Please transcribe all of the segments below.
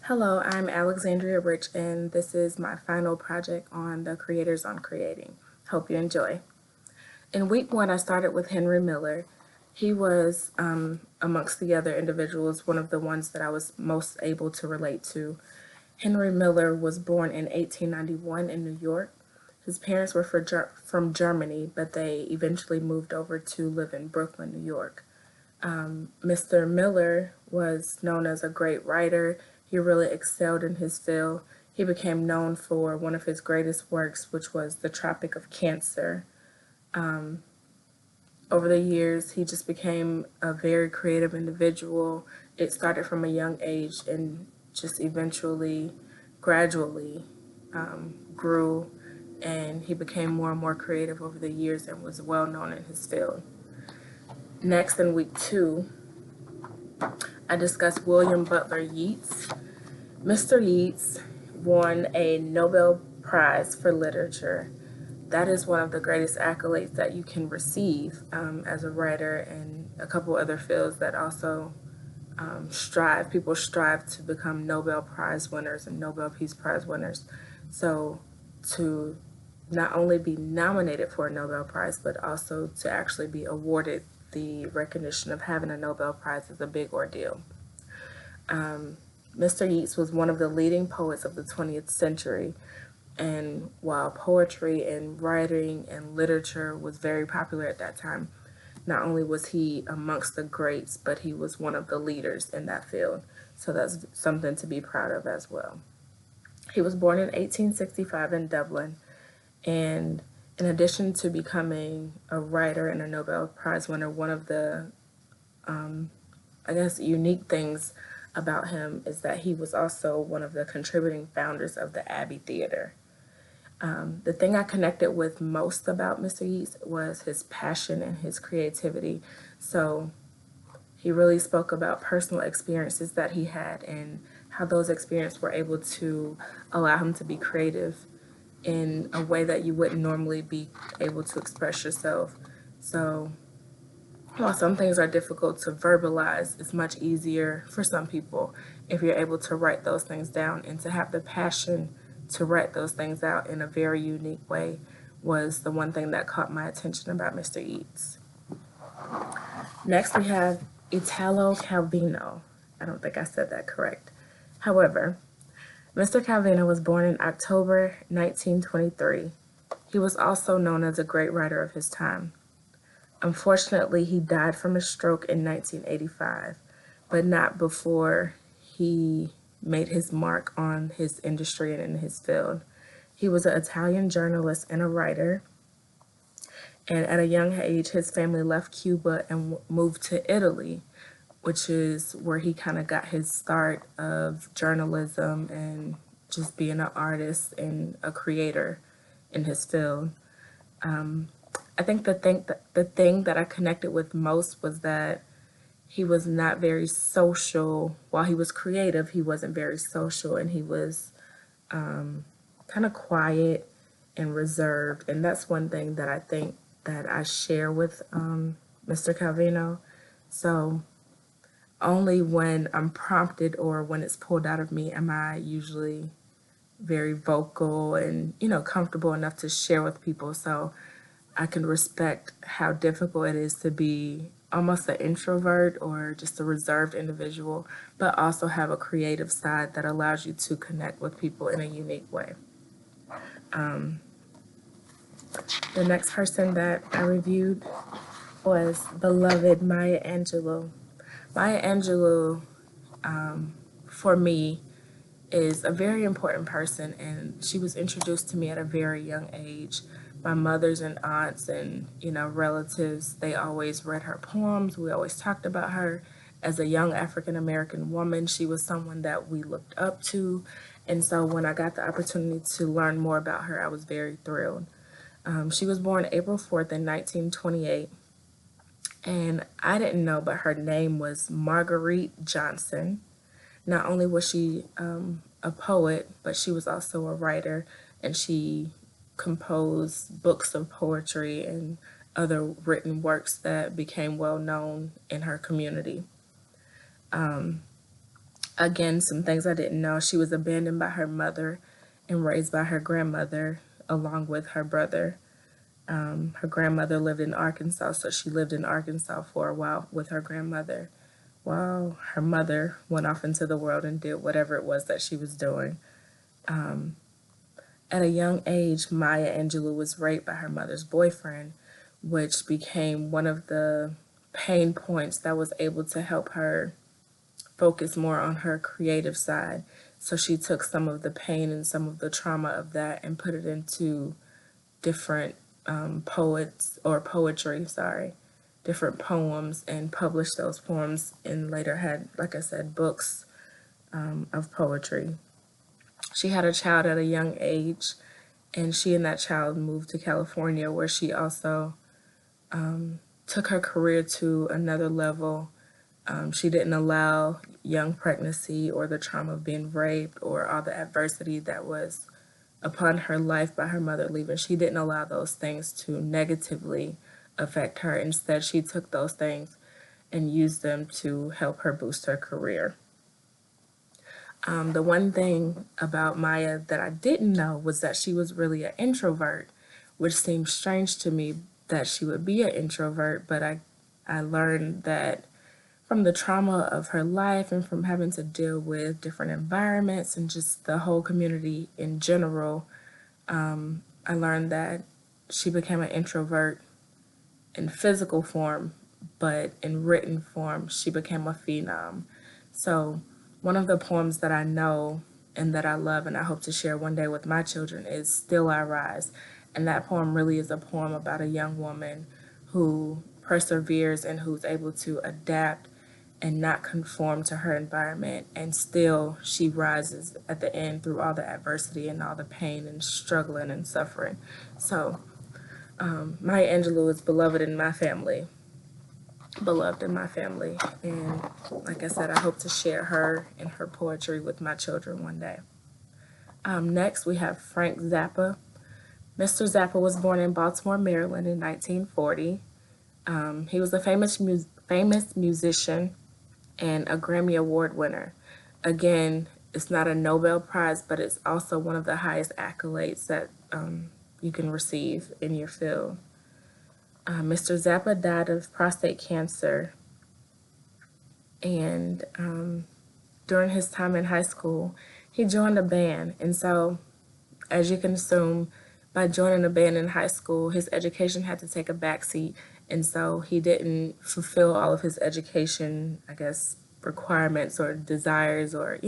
Hello, I'm Alexandria Rich, and this is my final project on the Creators on Creating. Hope you enjoy. In week one, I started with Henry Miller. He was, amongst the other individuals, one of the ones that I was most able to relate to. Henry Miller was born in 1891 in New York. His parents were from Germany, but they eventually moved over to live in Brooklyn, New York. Mr. Miller was known as a great writer. He really excelled in his field. He became known for one of his greatest works, which was The Tropic of Cancer. Over the years, he just became a very creative individual. It started from a young age and just eventually, gradually grew, and he became more and more creative over the years and was well known in his field. Next, in week two, I discussed William Butler Yeats. Mr. Yeats won a Nobel Prize for Literature. That is one of the greatest accolades that you can receive as a writer, and a couple other fields that also people strive to become Nobel Prize winners and Nobel Peace Prize winners. So to not only be nominated for a Nobel Prize, but also to actually be awarded the recognition of having a Nobel Prize is a big ordeal. Mr. Yeats was one of the leading poets of the 20th century, and while poetry and writing and literature was very popular at that time, not only was he amongst the greats, but he was one of the leaders in that field. So that's something to be proud of as well. He was born in 1865 in Dublin, and in addition to becoming a writer and a Nobel Prize winner, one of the, unique things about him is that he was also one of the contributing founders of the Abbey Theater. The thing I connected with most about Mr. Yeats was his passion and his creativity. So he really spoke about personal experiences that he had and how those experiences were able to allow him to be creative in a way that you wouldn't normally be able to express yourself. So while some things are difficult to verbalize, it's much easier for some people if you're able to write those things down, and to have the passion to write those things out in a very unique way was the one thing that caught my attention about Mr. Yeats. Next, we have Italo Calvino. I don't think I said that correct. However, Mr. Calvino was born in October 1923. He was also known as a great writer of his time. Unfortunately, he died from a stroke in 1985, but not before he made his mark on his industry and in his field. He was an Italian journalist and a writer, and at a young age, his family left Cuba and moved to Italy, which is where he kind of got his start of journalism and just being an artist and a creator in his field. I think the thing that I connected with most was that he was not very social. While he was creative, he wasn't very social, and he was kind of quiet and reserved. And that's one thing that I think that I share with Mr. Calvino. So only when I'm prompted or when it's pulled out of me am I usually very vocal and, comfortable enough to share with people. So I can respect how difficult it is to be almost an introvert or just a reserved individual, but also have a creative side that allows you to connect with people in a unique way. The next person that I reviewed was beloved Maya Angelou. Maya Angelou, for me, is a very important person, and she was introduced to me at a very young age. My mothers and aunts and, relatives, they always read her poems. We always talked about her. As a young African American woman, she was someone that we looked up to. And so when I got the opportunity to learn more about her, I was very thrilled. She was born April 4th in 1928. And I didn't know, but her name was Marguerite Johnson. Not only was she a poet, but she was also a writer, and she composed books of poetry and other written works that became well known in her community. Again, some things I didn't know. She was abandoned by her mother and raised by her grandmother along with her brother. Her grandmother lived in Arkansas, so she lived in Arkansas for a while with her grandmother while her mother went off into the world and did whatever it was that she was doing. At a young age, Maya Angelou was raped by her mother's boyfriend, which became one of the pain points that was able to help her focus more on her creative side. So she took some of the pain and some of the trauma of that and put it into different different poems, and published those poems, and later had, like I said, books of poetry. She had a child at a young age, and she and that child moved to California, where she also took her career to another level. She didn't allow young pregnancy or the trauma of being raped or all the adversity that was upon her life by her mother leaving. She didn't allow those things to negatively affect her. Instead, she took those things and used them to help her boost her career. The one thing about Maya that I didn't know was that she was really an introvert, which seemed strange to me that she would be an introvert, but I learned that from the trauma of her life and from having to deal with different environments and just the whole community in general, I learned that she became an introvert in physical form, but in written form, she became a phenom. So one of the poems that I know and that I love and I hope to share one day with my children is Still I Rise. And that poem really is a poem about a young woman who perseveres and who's able to adapt and not conform to her environment, and still she rises at the end through all the adversity and all the pain and struggling and suffering. So Maya Angelou is beloved in my family, and like I said, I hope to share her and her poetry with my children one day. Next, we have Frank Zappa. Mr. Zappa was born in Baltimore, Maryland in 1940. He was a famous musician and a Grammy Award winner. Again, it's not a Nobel Prize, but it's also one of the highest accolades that you can receive in your field. Mr. Zappa died of prostate cancer, and during his time in high school, he joined a band. And so, as you can assume, by joining a band in high school, his education had to take a backseat, and so he didn't fulfill all of his education, I guess, requirements or desires or,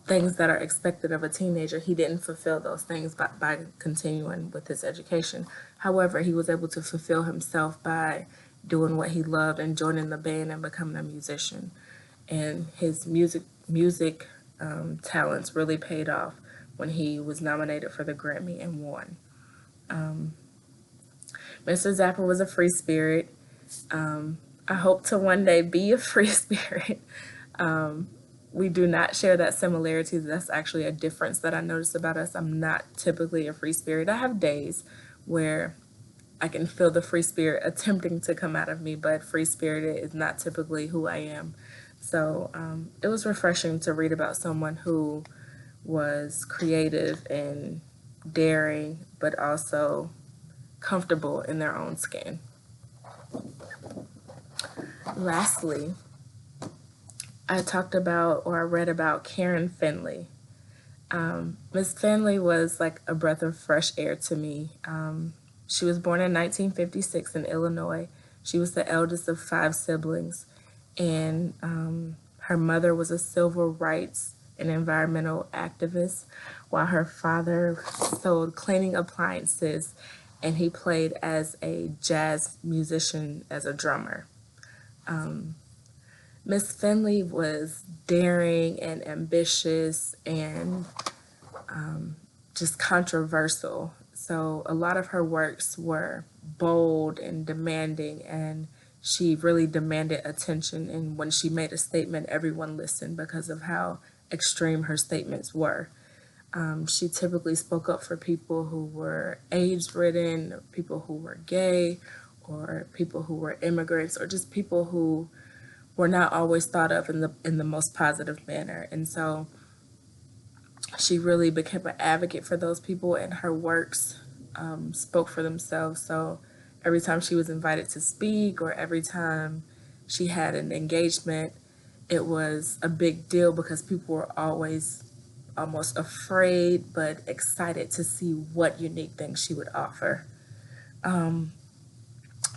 things that are expected of a teenager. He didn't fulfill those things by continuing with his education. However, he was able to fulfill himself by doing what he loved and joining the band and becoming a musician. And his music talents really paid off when he was nominated for the Grammy and won. Mr. Zappa was a free spirit. I hope to one day be a free spirit. We do not share that similarity. That's actually a difference that I noticed about us. I'm not typically a free spirit. I have days where I can feel the free spirit attempting to come out of me, but free spirited is not typically who I am. So it was refreshing to read about someone who was creative and daring, but also comfortable in their own skin. Lastly, I read about Karen Finley. Miss Finley was like a breath of fresh air to me. She was born in 1956 in Illinois. She was the eldest of 5 siblings, and her mother was a civil rights and environmental activist, while her father sold cleaning appliances, and he played as a jazz musician, as a drummer. Miss Finley was daring and ambitious and just controversial. So a lot of her works were bold and demanding, and she really demanded attention. And when she made a statement, everyone listened because of how extreme her statements were. She typically spoke up for people who were AIDS-ridden, people who were gay, or people who were immigrants, or just people who were not always thought of in the most positive manner. And so she really became an advocate for those people, and her works spoke for themselves. So every time she was invited to speak, or every time she had an engagement, it was a big deal because people were always almost afraid but excited to see what unique things she would offer.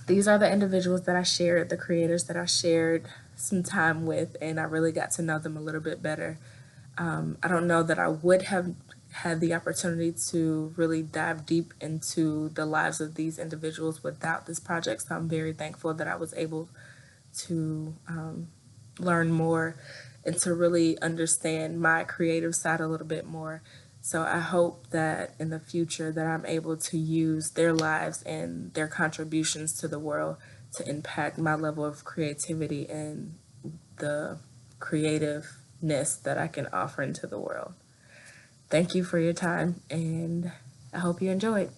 These are the individuals that I shared, the creators that I shared some time with, and I really got to know them a little bit better. I don't know that I would have had the opportunity to really dive deep into the lives of these individuals without this project. So I'm very thankful that I was able to learn more and to really understand my creative side a little bit more. So I hope that in the future that I'm able to use their lives and their contributions to the world to impact my level of creativity and the creativeness that I can offer into the world. Thank you for your time, and I hope you enjoyed.